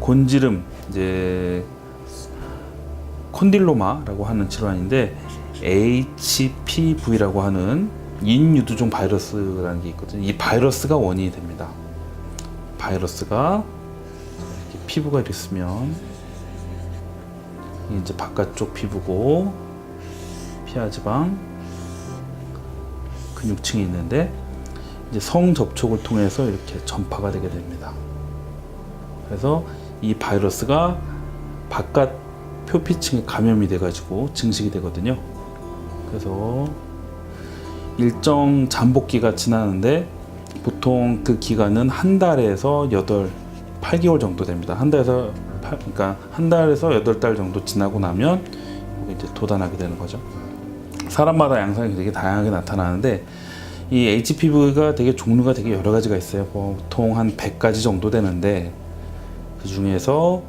곤지름, 이제 콘딜로마라고 하는 질환인데 HPV라고 하는 인유두종 바이러스라는 게 있거든요. 이 바이러스가 원인이 됩니다. 바이러스가 이렇게 피부가 있으면 이게 이제 바깥쪽 피부고 피하지방 근육층이 있는데 이제 성 접촉을 통해서 이렇게 전파가 되게 됩니다. 그래서 이 바이러스가 바깥 표피층에 감염이 돼가지고 증식이 되거든요. 그래서 일정 잠복기가 지나는데 보통 그 기간은 한 달에서 8개월 정도 됩니다. 그러니까 한 달에서 8달 정도 지나고 나면 이제 도달하게 되는 거죠. 사람마다 양상이 되게 다양하게 나타나는데 이 HPV가 되게 종류가 되게 여러 가지가 있어요. 보통 한 100가지 정도 되는데 그 중에서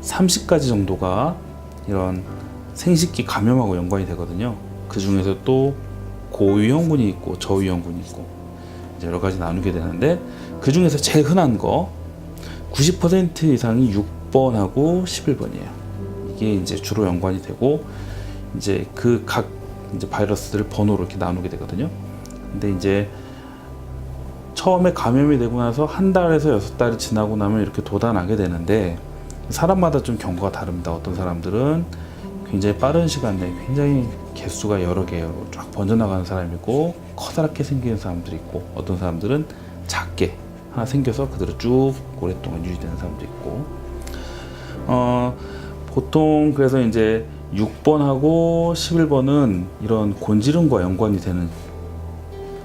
30가지 정도가 이런 생식기 감염하고 연관이 되거든요. 그 중에서 또 고위험군이 있고 저위험군이 있고 이제 여러 가지 나누게 되는데 그 중에서 제일 흔한 거 90% 이상이 6번하고 11번이에요. 이게 이제 주로 연관이 되고 이제 그 각 이제 바이러스들을 번호로 이렇게 나누게 되거든요. 근데 이제 처음에 감염이 되고 나서 한 달에서 6달이 지나고 나면 이렇게 도달하게 되는데 사람마다 좀 경과가 다릅니다. 어떤 사람들은 굉장히 빠른 시간 내에 굉장히 개수가 여러 개로 쫙 번져나가는 사람이 있고 커다랗게 생기는 사람들이 있고 어떤 사람들은 작게 하나 생겨서 그대로 쭉 오랫동안 유지되는 사람도 있고 보통 그래서 이제 6번하고 11번은 이런 곤지름과 연관이 되는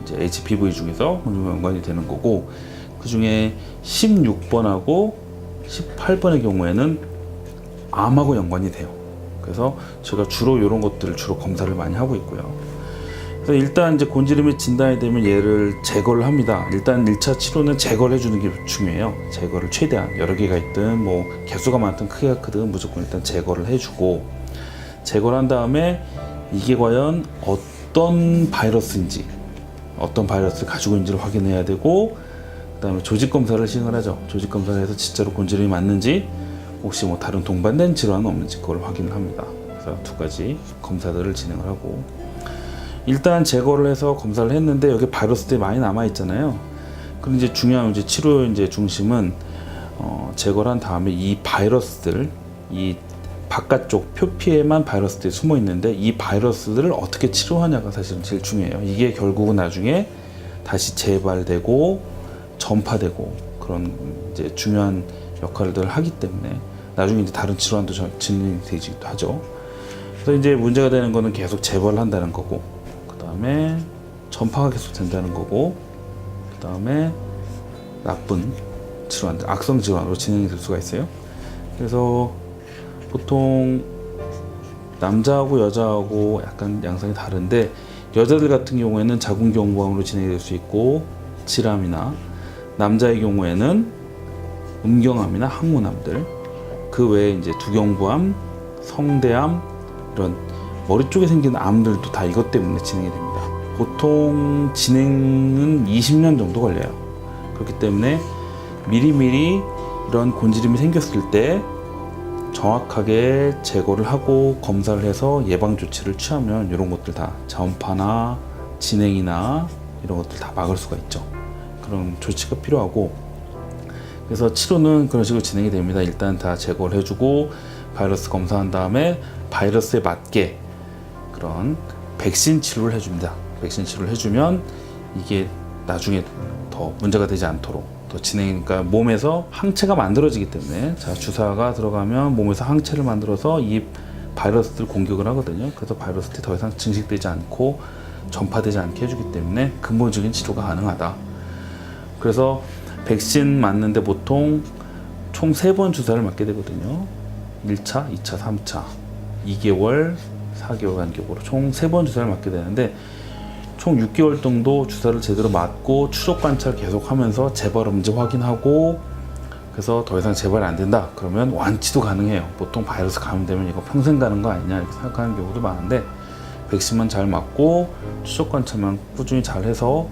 이제 HPV 중에서 연관이 되는 거고 그 중에 16번하고 18번의 경우에는 암하고 연관이 돼요. 그래서 제가 주로 이런 것들을 주로 검사를 많이 하고 있고요. 그래서 일단 이제 곤지름이 진단이 되면 얘를 제거를 합니다. 일단 1차 치료는 제거를 해주는 게 중요해요. 제거를 최대한 여러 개가 있든 뭐 개수가 많든 크기가 크든 무조건 일단 제거를 해주고 제거를 한 다음에 이게 과연 어떤 바이러스인지 어떤 바이러스를 가지고 있는지를 확인해야 되고 그 다음에 조직 검사를 시행을 하죠. 조직 검사를 해서 진짜로 곤지름이 맞는지 혹시 뭐 다른 동반된 질환은 없는지 그걸 확인을 합니다. 그래서 두 가지 검사들을 진행을 하고 일단 제거를 해서 검사를 했는데 여기 바이러스들이 많이 남아 있잖아요. 그럼 이제 중요한 이제 치료 이제 중심은 제거를 한 다음에 이 바이러스들 이 바깥쪽 표피에만 바이러스들이 숨어 있는데 이 바이러스들을 어떻게 치료하냐가 사실은 제일 중요해요. 이게 결국은 나중에 다시 재발되고 전파되고 그런 이제 중요한 역할들을 하기 때문에 나중에 이제 다른 질환도 진행이 되기도 하죠. 그래서 이제 문제가 되는 거는 계속 재발을 한다는 거고 그 다음에 전파가 계속 된다는 거고 그 다음에 나쁜 질환들, 악성 질환으로 진행이 될 수가 있어요. 그래서 보통 남자하고 여자하고 약간 양상이 다른데 여자들 같은 경우에는 자궁경부암으로 진행이 될 수 있고 질암이나 남자의 경우에는 음경암이나 항문암들 그 외에 이제 두경부암, 성대암 이런 머리 쪽에 생기는 암들도 다 이것 때문에 진행이 됩니다. 보통 진행은 20년 정도 걸려요. 그렇기 때문에 미리미리 이런 곤지름이 생겼을 때 정확하게 제거를 하고 검사를 해서 예방 조치를 취하면 이런 것들 다 전파나 진행이나 이런 것들 다 막을 수가 있죠. 그런 조치가 필요하고 그래서 치료는 그런 식으로 진행이 됩니다. 일단 다 제거를 해주고 바이러스 검사한 다음에 바이러스에 맞게 그런 백신 치료를 해줍니다. 백신 치료를 해주면 이게 나중에 더 문제가 되지 않도록 더 진행이니까 몸에서 항체가 만들어지기 때문에 자 주사가 들어가면 몸에서 항체를 만들어서 이 바이러스들을 공격을 하거든요. 그래서 바이러스들이 더 이상 증식되지 않고 전파되지 않게 해주기 때문에 근본적인 치료가 가능하다. 그래서 백신 맞는데 보통 총 3번 주사를 맞게 되거든요. 1차, 2차, 3차 2개월, 4개월 간격으로 총 3번 주사를 맞게 되는데 총 6개월 정도 주사를 제대로 맞고 추적 관찰 계속 하면서 재발 없는지 확인하고 그래서 더 이상 재발이 안 된다 그러면 완치도 가능해요. 보통 바이러스 감염되면 이거 평생 가는 거 아니냐 이렇게 생각하는 경우도 많은데 백신만 잘 맞고 추적 관찰만 꾸준히 잘 해서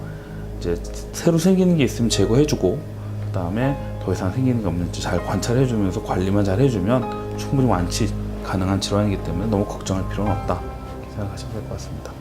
이제 새로 생기는 게 있으면 제거해주고 그 다음에 더 더 이상 생기는 게 없는지 잘 관찰해주면서 관리만 잘 해주면 충분히 완치 가능한 질환이기 때문에 너무 걱정할 필요는 없다 이렇게 생각하시면 될 것 같습니다.